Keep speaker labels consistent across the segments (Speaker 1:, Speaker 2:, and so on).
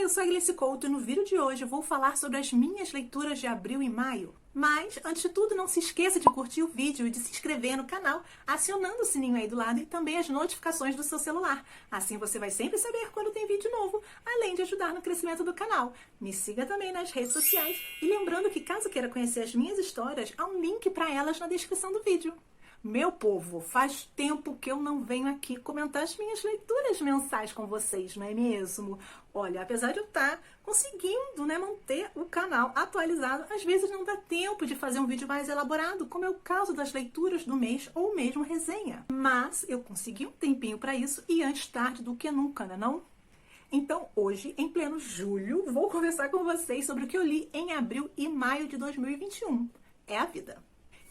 Speaker 1: eu sou a Gleice Couto e no vídeo de hoje eu vou falar sobre as minhas leituras de abril e maio. Mas, antes de tudo, não se esqueça de curtir o vídeo e de se inscrever no canal, acionando o sininho aí do lado e também as notificações do seu celular. Assim você vai sempre saber quando tem vídeo novo, além de ajudar no crescimento do canal. Me siga também nas redes sociais e lembrando que caso queira conhecer as minhas histórias, há um link para elas na descrição do vídeo. Meu povo, faz tempo que eu não venho aqui comentar as minhas leituras mensais com vocês, não é mesmo? Olha, apesar de eu estar conseguindo, manter o canal atualizado, às vezes não dá tempo de fazer um vídeo mais elaborado, como é o caso das leituras do mês ou mesmo resenha. Mas eu consegui um tempinho para isso e antes tarde do que nunca, né não? Então, hoje, em pleno julho, vou conversar com vocês sobre o que eu li em abril e maio de 2021. É a vida.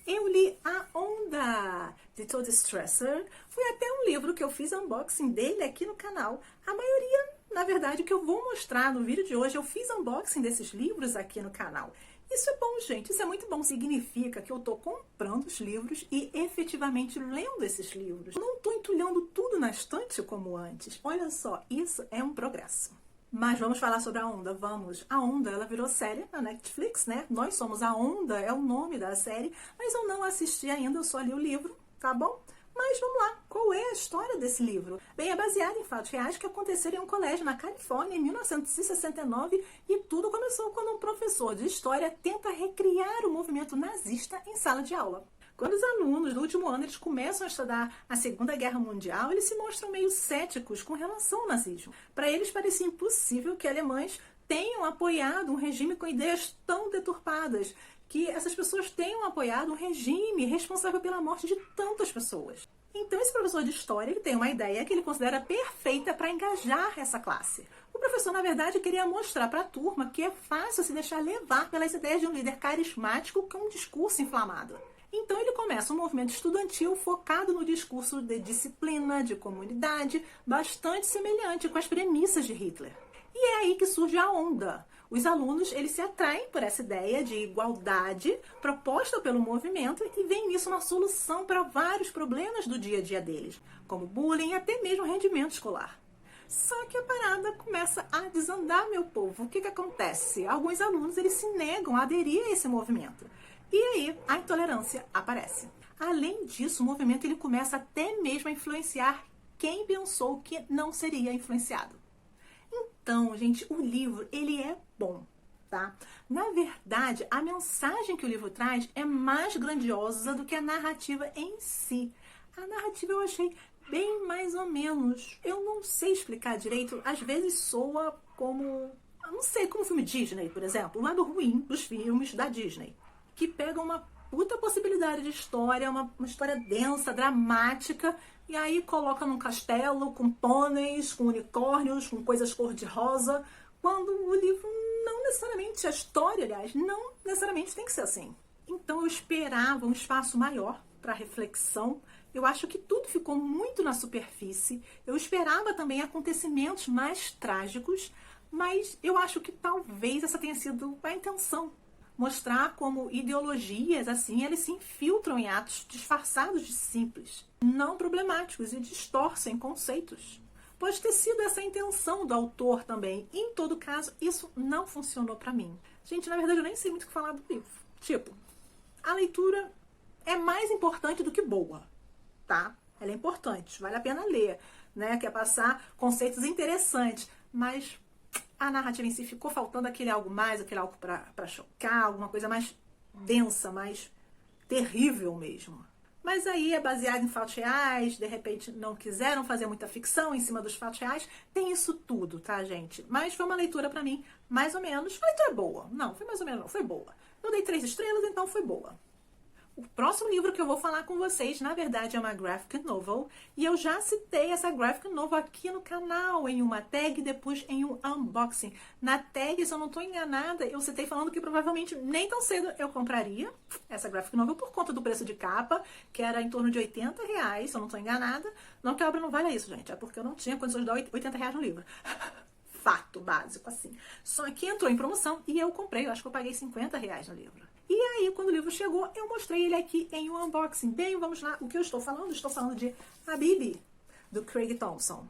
Speaker 1: Eu li A Onda, de Todd Strasser. Foi até um livro que eu fiz unboxing dele aqui no canal. A maioria, na verdade, que eu vou mostrar no vídeo de hoje, eu fiz unboxing desses livros aqui no canal. Isso é bom, gente, isso é muito bom. Significa que eu tô comprando os livros e efetivamente lendo esses livros. Não tô entulhando tudo na estante como antes. Olha só, isso é um progresso. Mas vamos falar sobre A Onda, vamos. A Onda, ela virou série na Netflix, né? Nós Somos a Onda, é o nome da série, mas eu não assisti ainda, eu só li o livro, tá bom? Mas vamos lá, qual é a história desse livro? Bem, é baseado em fatos reais que aconteceram em um colégio na Califórnia em 1969 e tudo começou quando um professor de história tenta recriar o movimento nazista em sala de aula. Quando os alunos do último ano eles começam a estudar a Segunda Guerra Mundial, eles se mostram meio céticos com relação ao nazismo. Para eles parecia impossível que alemães tenham apoiado um regime com ideias tão deturpadas, que essas pessoas tenham apoiado um regime responsável pela morte de tantas pessoas. Então esse professor de história ele tem uma ideia que ele considera perfeita para engajar essa classe. O professor, na verdade, queria mostrar para a turma que é fácil se deixar levar pelas ideias de um líder carismático com um discurso inflamado. Então ele começa um movimento estudantil focado no discurso de disciplina, de comunidade, bastante semelhante com as premissas de Hitler. E é aí que surge a onda. Os alunos eles se atraem por essa ideia de igualdade proposta pelo movimento e veem nisso uma solução para vários problemas do dia a dia deles, como bullying e até mesmo rendimento escolar. Só que a parada começa a desandar, meu povo. O que acontece? Alguns alunos eles se negam a aderir a esse movimento. E aí a intolerância aparece. Além disso, o movimento ele começa até mesmo a influenciar quem pensou que não seria influenciado. Então, gente, o livro ele é bom, tá? Na verdade, a mensagem que o livro traz é mais grandiosa do que a narrativa em si. A narrativa eu achei bem mais ou menos. Eu não sei explicar direito, às vezes soa como, não sei, como filme Disney, por exemplo, o lado ruim dos filmes da Disney, que pegam uma puta possibilidade de história, uma história densa, dramática, e aí coloca num castelo com pôneis, com unicórnios, com coisas cor-de-rosa, quando o livro não necessariamente, a história, aliás, não necessariamente tem que ser assim. Então eu esperava um espaço maior para reflexão. Eu acho que tudo ficou muito na superfície. Eu esperava também acontecimentos mais trágicos, mas eu acho que talvez essa tenha sido a intenção. Mostrar como ideologias, assim, eles se infiltram em atos disfarçados de simples, não problemáticos e distorcem conceitos. Pode ter sido essa a intenção do autor também. Em todo caso, isso não funcionou pra mim. Gente, na verdade, eu nem sei muito o que falar do livro. Tipo, a leitura é mais importante do que boa, tá? Ela é importante, vale a pena ler, né? Quer passar conceitos interessantes, mas a narrativa em si ficou faltando aquele algo mais, aquele algo para chocar, alguma coisa mais densa, mais terrível mesmo. Mas aí é baseado em fatos reais, de repente não quiseram fazer muita ficção em cima dos fatos reais. Tem isso tudo, tá, gente? Mas foi uma leitura pra mim, mais ou menos. A leitura é boa. Não, foi mais ou menos, não, foi boa. Eu dei 3 estrelas, então foi boa. O próximo livro que eu vou falar com vocês, na verdade, é uma graphic novel. E eu já citei essa graphic novel aqui no canal, em uma tag e depois em um unboxing. Na tag, se eu não estou enganada, eu citei falando que provavelmente nem tão cedo eu compraria essa graphic novel por conta do preço de capa, que era em torno de R$80, se eu não estou enganada. Não que a obra não valha isso, gente, é porque eu não tinha condições de dar R$80 no livro. Fato básico, assim. Só que entrou em promoção e eu comprei, eu acho que eu paguei R$50 no livro. E aí, quando o livro chegou, eu mostrei ele aqui em um unboxing. Bem, vamos lá. O que eu estou falando? Estou falando de A Bibi, do Craig Thompson.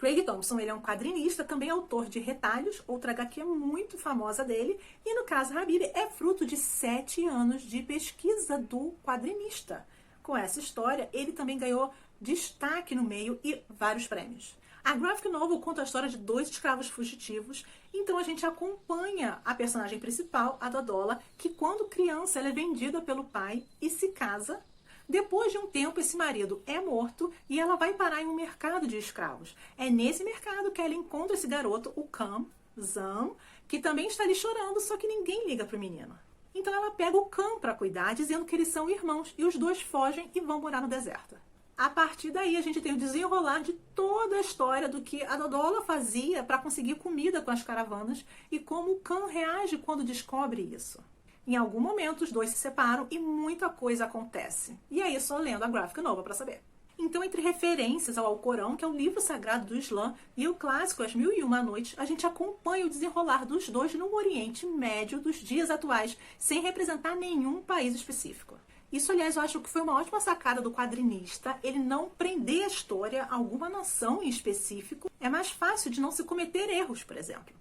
Speaker 1: Craig Thompson, ele é um quadrinista, também autor de Retalhos, outra HQ muito famosa dele, e no caso Habib é fruto de 7 anos de pesquisa do quadrinista. Com essa história, ele também ganhou destaque no meio e vários prêmios. A graphic novel conta a história de 2 escravos fugitivos, então a gente acompanha a personagem principal, a Dodola, que quando criança ela é vendida pelo pai e se casa. Depois de um tempo, esse marido é morto e ela vai parar em um mercado de escravos. É nesse mercado que ela encontra esse garoto, o Zam, que também está ali chorando, só que ninguém liga para o menino. Então ela pega o Cam para cuidar, dizendo que eles são irmãos, e os dois fogem e vão morar no deserto. A partir daí, a gente tem o desenrolar de toda a história do que a Dodola fazia para conseguir comida com as caravanas e como o Cam reage quando descobre isso. Em algum momento, os dois se separam e muita coisa acontece. E aí, só lendo a graphic novel para saber. Então, entre referências ao Alcorão, que é o livro sagrado do Islã, e o clássico As Mil e Uma Noites, a gente acompanha o desenrolar dos dois no Oriente Médio dos dias atuais, sem representar nenhum país específico. Isso, aliás, eu acho que foi uma ótima sacada do quadrinista, ele não prender a história a alguma nação em específico. É mais fácil de não se cometer erros, por exemplo.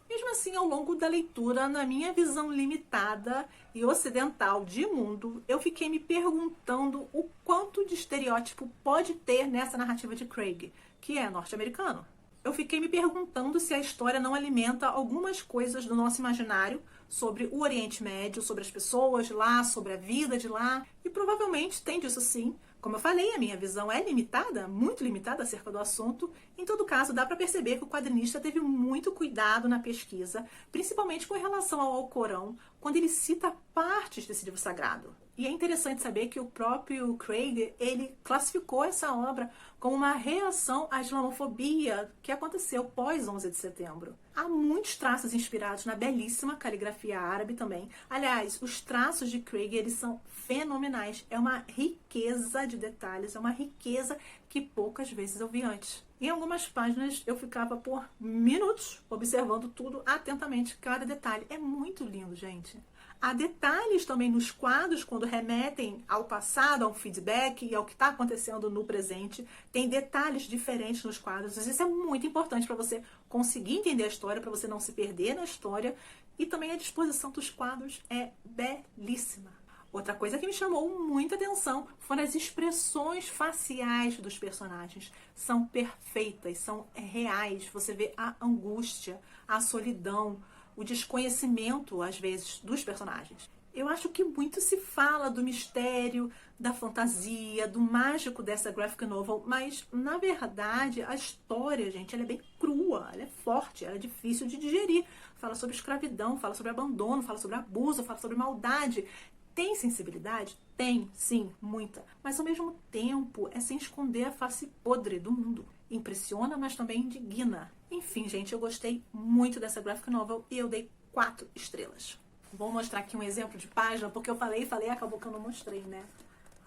Speaker 1: Mesmo assim, ao longo da leitura, na minha visão limitada e ocidental de mundo, eu fiquei me perguntando o quanto de estereótipo pode ter nessa narrativa de Craig, que é norte-americano. Eu fiquei me perguntando se a história não alimenta algumas coisas do nosso imaginário sobre o Oriente Médio, sobre as pessoas lá, sobre a vida de lá, e provavelmente tem disso sim. Como eu falei, a minha visão é limitada, muito limitada acerca do assunto. Em todo caso, dá para perceber que o quadrinista teve muito cuidado na pesquisa, principalmente com relação ao Alcorão, quando ele cita partes desse livro sagrado. E é interessante saber que o próprio Craig, ele classificou essa obra como uma reação à islamofobia que aconteceu pós 11 de setembro. Há muitos traços inspirados na belíssima caligrafia árabe também. Aliás, os traços de Craig, eles são fenomenais. É uma riqueza de detalhes, é uma riqueza que poucas vezes eu vi antes. Em algumas páginas eu ficava por minutos observando tudo atentamente, cada detalhe. É muito lindo, gente. Há detalhes também nos quadros, quando remetem ao passado, ao feedback e ao que está acontecendo no presente. Tem detalhes diferentes nos quadros. Isso é muito importante para você conseguir entender a história, para você não se perder na história. E também a disposição dos quadros é belíssima. Outra coisa que me chamou muita atenção foram as expressões faciais dos personagens. São perfeitas, são reais. Você vê a angústia, a solidão, o desconhecimento, às vezes, dos personagens. Eu acho que muito se fala do mistério, da fantasia, do mágico dessa graphic novel, mas, na verdade, a história, gente, ela é bem crua, ela é forte, ela é difícil de digerir. Fala sobre escravidão, fala sobre abandono, fala sobre abuso, fala sobre maldade. Tem sensibilidade? Tem, sim, muita. Mas, ao mesmo tempo, é sem esconder a face podre do mundo. Impressiona, mas também indigna. Enfim, gente, eu gostei muito dessa graphic novel e eu dei 4 estrelas. Vou mostrar aqui um exemplo de página, porque eu falei, acabou que eu não mostrei, né?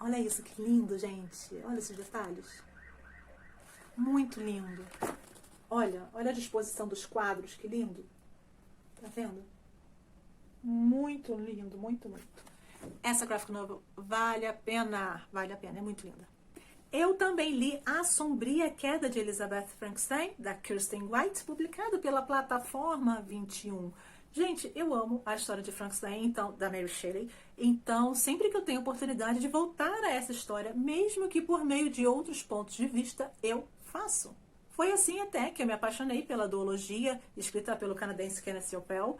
Speaker 1: Olha isso, que lindo, gente. Olha esses detalhes. Muito lindo. Olha a disposição dos quadros, que lindo. Tá vendo? Muito lindo, muito, muito. Essa graphic novel vale a pena, é muito linda. Eu também li A Sombria Queda de Elizabeth Frankenstein, da Kirsten White, publicado pela plataforma 21. Gente, eu amo a história de Frankenstein, então, da Mary Shelley. Então, sempre que eu tenho oportunidade de voltar a essa história, mesmo que por meio de outros pontos de vista, eu faço. Foi assim até que eu me apaixonei pela duologia, escrita pelo canadense Kenneth Opel.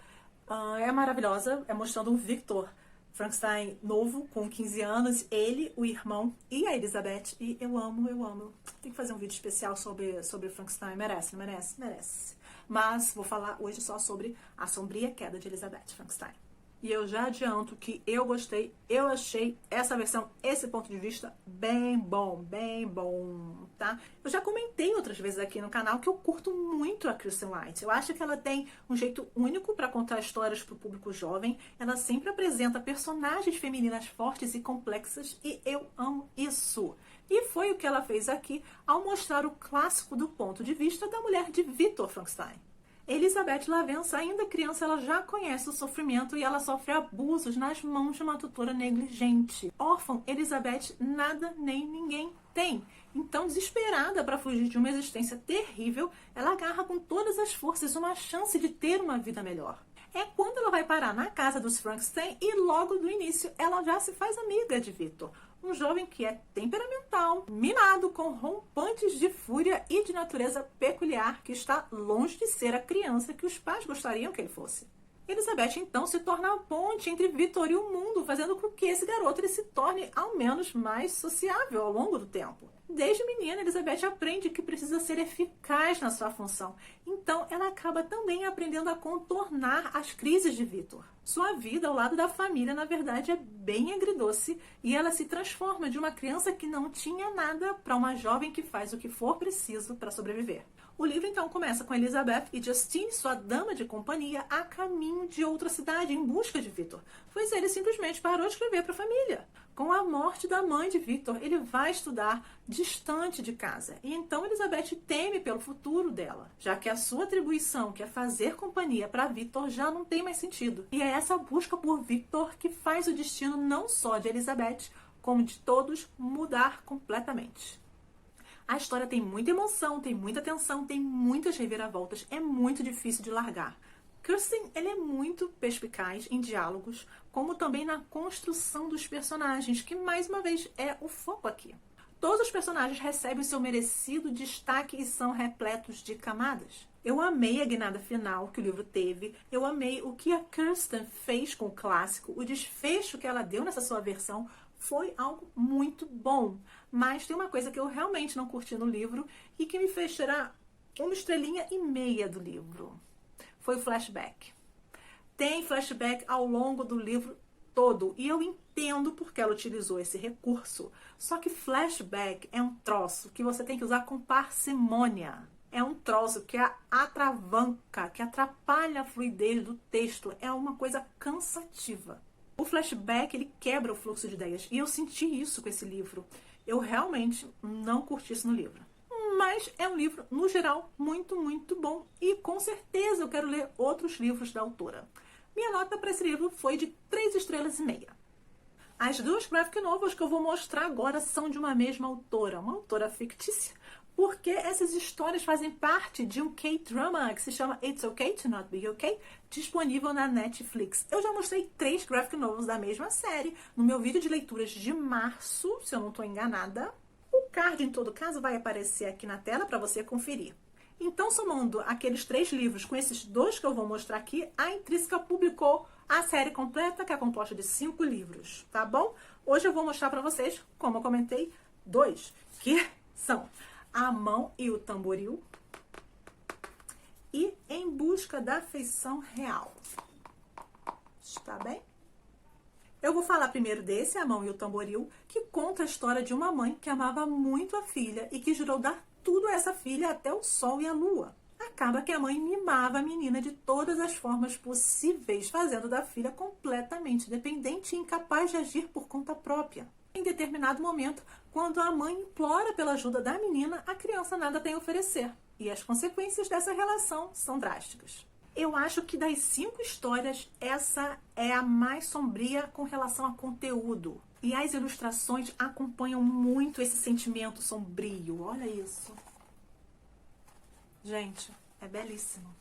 Speaker 1: É maravilhosa, é mostrando um Victor Frankenstein novo, com 15 anos, ele, o irmão e a Elizabeth. E eu amo. Tem que fazer um vídeo especial sobre Frankenstein. Merece. Mas vou falar hoje só sobre A Sombria Queda de Elizabeth Frankenstein. E eu já adianto que eu gostei, eu achei essa versão, esse ponto de vista bem bom, tá? Eu já comentei outras vezes aqui no canal que eu curto muito a Kirsten White. Eu acho que ela tem um jeito único para contar histórias para o público jovem. Ela sempre apresenta personagens femininas fortes e complexas e eu amo isso. E foi o que ela fez aqui ao mostrar o clássico do ponto de vista da mulher de Victor Frankenstein. Elizabeth Lavença, ainda criança, ela já conhece o sofrimento e ela sofre abusos nas mãos de uma tutora negligente. Órfã, Elizabeth nada nem ninguém tem. Então, desesperada para fugir de uma existência terrível, ela agarra com todas as forças uma chance de ter uma vida melhor. É quando ela vai parar na casa dos Frankenstein e logo do início ela já se faz amiga de Victor, um jovem que é temperamental, mimado, com rompantes de fúria e de natureza peculiar, que está longe de ser a criança que os pais gostariam que ele fosse. Elizabeth então se torna a ponte entre Victor e o mundo, fazendo com que esse garoto ele se torne ao menos mais sociável ao longo do tempo. Desde menina, Elizabeth aprende que precisa ser eficaz na sua função. Então, ela acaba também aprendendo a contornar as crises de Victor. Sua vida ao lado da família, na verdade, é bem agridoce e ela se transforma de uma criança que não tinha nada para uma jovem que faz o que for preciso para sobreviver. O livro então começa com Elizabeth e Justine, sua dama de companhia, a caminho de outra cidade em busca de Victor, pois ele simplesmente parou de escrever para a família. Com a morte da mãe de Victor, ele vai estudar distante de casa. E então Elizabeth teme pelo futuro dela, já que a sua atribuição, que é fazer companhia para Victor, já não tem mais sentido. E é essa busca por Victor que faz o destino não só de Elizabeth, como de todos, mudar completamente. A história tem muita emoção, tem muita tensão, tem muitas reviravoltas, é muito difícil de largar. Kirsten, ele é muito perspicaz em diálogos, como também na construção dos personagens, que mais uma vez é o foco aqui. Todos os personagens recebem o seu merecido destaque e são repletos de camadas. Eu amei a guinada final que o livro teve, eu amei o que a Kirsten fez com o clássico, o desfecho que ela deu nessa sua versão foi algo muito bom. Mas tem uma coisa que eu realmente não curti no livro e que me fez tirar 1,5 do livro. Foi o flashback. Tem flashback ao longo do livro todo e eu entendo porque ela utilizou esse recurso. Só que flashback é um troço que você tem que usar com parcimônia. É um troço que atravanca, que atrapalha a fluidez do texto. É uma coisa cansativa. O flashback, ele quebra o fluxo de ideias. E eu senti isso com esse livro. Eu realmente não curti isso no livro. Mas é um livro, no geral, muito, muito bom. E com certeza eu quero ler outros livros da autora. Minha nota para esse livro foi de 3,5 estrelas. As duas graphic novels que eu vou mostrar agora são de uma mesma autora. Uma autora fictícia. Porque essas histórias fazem parte de um K-drama que se chama It's Okay to Not Be Okay, disponível na Netflix. Eu já mostrei 3 graphic novels da mesma série no meu vídeo de leituras de março, se eu não estou enganada. O card, em todo caso, vai aparecer aqui na tela para você conferir. Então, somando aqueles 3 livros com esses 2 que eu vou mostrar aqui, a Intrínseca publicou a série completa, que é composta de 5 livros, tá bom? Hoje eu vou mostrar para vocês, como eu comentei, 2, que são A Mão e o Tamboril e Em Busca da Afeição Real. Está bem? Eu vou falar primeiro desse, A Mão e o Tamboril, que conta a história de uma mãe que amava muito a filha e que jurou dar tudo a essa filha até o sol e a lua. Acaba que a mãe mimava a menina de todas as formas possíveis, fazendo da filha completamente dependente e incapaz de agir por conta própria. Em determinado momento, quando a mãe implora pela ajuda da menina, a criança nada tem a oferecer. E as consequências dessa relação são drásticas. Eu acho que das 5 histórias, essa é a mais sombria com relação a conteúdo. E as ilustrações acompanham muito esse sentimento sombrio. Olha isso. Gente, é belíssimo.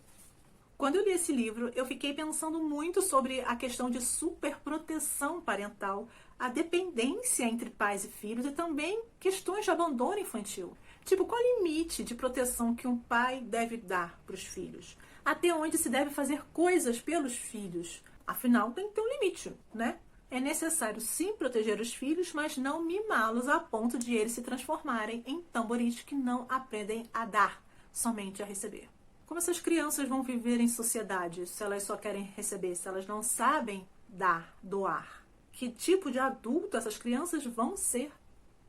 Speaker 1: Quando eu li esse livro, eu fiquei pensando muito sobre a questão de superproteção parental, a dependência entre pais e filhos e também questões de abandono infantil. Tipo, qual o limite de proteção que um pai deve dar para os filhos? Até onde se deve fazer coisas pelos filhos? Afinal, tem que ter um limite, né? É necessário sim proteger os filhos, mas não mimá-los a ponto de eles se transformarem em tamboris que não aprendem a dar, somente a receber. Como essas crianças vão viver em sociedade se elas só querem receber, se elas não sabem dar, doar? Que tipo de adulto essas crianças vão ser?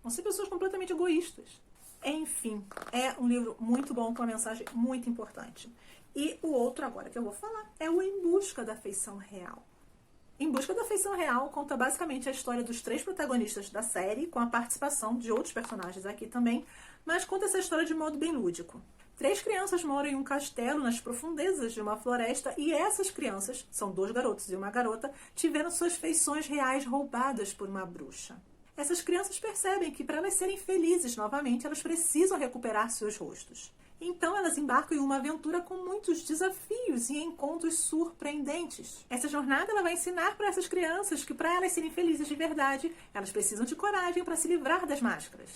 Speaker 1: Vão ser pessoas completamente egoístas. Enfim, é um livro muito bom, com uma mensagem muito importante. E o outro agora que eu vou falar é o Em Busca da Afeição Real. Em Busca da Afeição Real conta basicamente a história dos 3 protagonistas da série, com a participação de outros personagens aqui também, mas conta essa história de modo bem lúdico. 3 crianças moram em um castelo nas profundezas de uma floresta e essas crianças, são 2 garotos e uma garota, tiveram suas feições reais roubadas por uma bruxa. Essas crianças percebem que para elas serem felizes novamente, elas precisam recuperar seus rostos. Então elas embarcam em uma aventura com muitos desafios e encontros surpreendentes. Essa jornada ela vai ensinar para essas crianças que para elas serem felizes de verdade, elas precisam de coragem para se livrar das máscaras.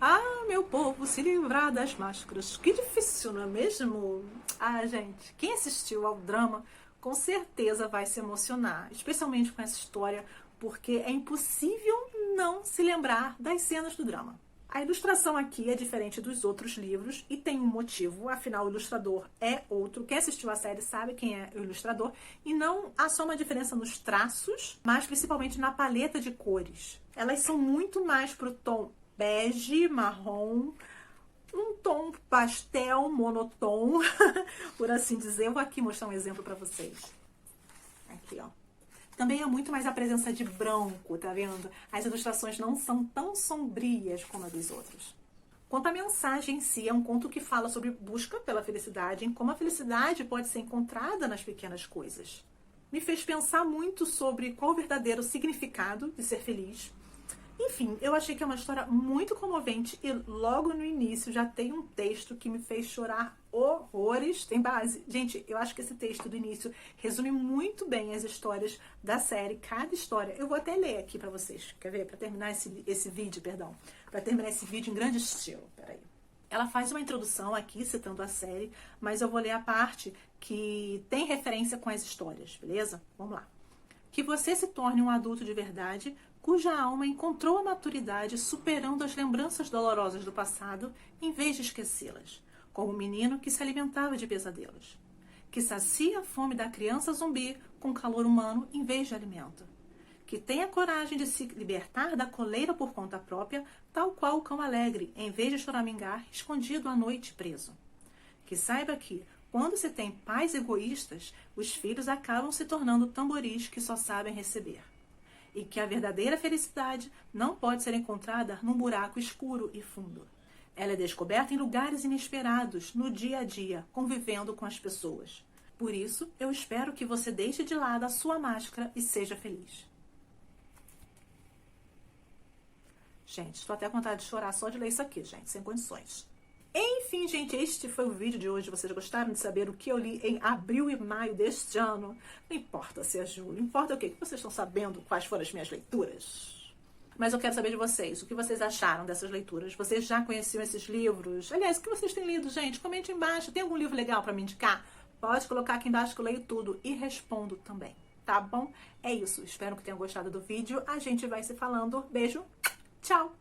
Speaker 1: Ah, meu povo, se livrar das máscaras. Que difícil, não é mesmo? Ah, gente, quem assistiu ao drama com certeza vai se emocionar, especialmente com essa história, porque é impossível não se lembrar das cenas do drama. A ilustração aqui é diferente dos outros livros e tem um motivo, afinal o ilustrador é outro. Quem assistiu a série sabe quem é o ilustrador. E não há só uma diferença nos traços, mas principalmente na paleta de cores. Elas são muito mais pro tom bege, marrom, um tom pastel, monotom, por assim dizer. Eu vou aqui mostrar um exemplo para vocês. Aqui, ó. Também é muito mais a presença de branco, tá vendo? As ilustrações não são tão sombrias como a dos outros. Quanto à mensagem em si, é um conto que fala sobre busca pela felicidade, em como a felicidade pode ser encontrada nas pequenas coisas. Me fez pensar muito sobre qual o verdadeiro significado de ser feliz. Enfim, eu achei que é uma história muito comovente e logo no início já tem um texto que me fez chorar horrores. Tem base. Gente, eu acho que esse texto do início resume muito bem as histórias da série. Cada história, eu vou até ler aqui pra vocês. Quer ver? Pra terminar esse vídeo, perdão. Pra terminar esse vídeo em grande estilo. Peraí. Ela faz uma introdução aqui, citando a série, mas eu vou ler a parte que tem referência com as histórias, beleza? Vamos lá. Que você se torne um adulto de verdade, cuja alma encontrou a maturidade superando as lembranças dolorosas do passado, em vez de esquecê-las, como o menino que se alimentava de pesadelos. Que sacia a fome da criança zumbi com calor humano em vez de alimento. Que tenha coragem de se libertar da coleira por conta própria, tal qual o cão alegre, em vez de choramingar, escondido à noite preso. Que saiba que, quando se tem pais egoístas, os filhos acabam se tornando tamboris que só sabem receber. E que a verdadeira felicidade não pode ser encontrada num buraco escuro e fundo. Ela é descoberta em lugares inesperados, no dia a dia, convivendo com as pessoas. Por isso, eu espero que você deixe de lado a sua máscara e seja feliz. Gente, estou até com vontade de chorar só de ler isso aqui, gente, sem condições. Enfim, gente, este foi o vídeo de hoje. Vocês gostaram de saber o que eu li em abril e maio deste ano? Não importa se é julho, importa o quê? Que vocês estão sabendo quais foram as minhas leituras. Mas eu quero saber de vocês, o que vocês acharam dessas leituras? Vocês já conheciam esses livros? Aliás, o que vocês têm lido, gente? Comente embaixo. Tem algum livro legal para me indicar? Pode colocar aqui embaixo que eu leio tudo e respondo também, tá bom? É isso, espero que tenham gostado do vídeo. A gente vai se falando. Beijo, tchau!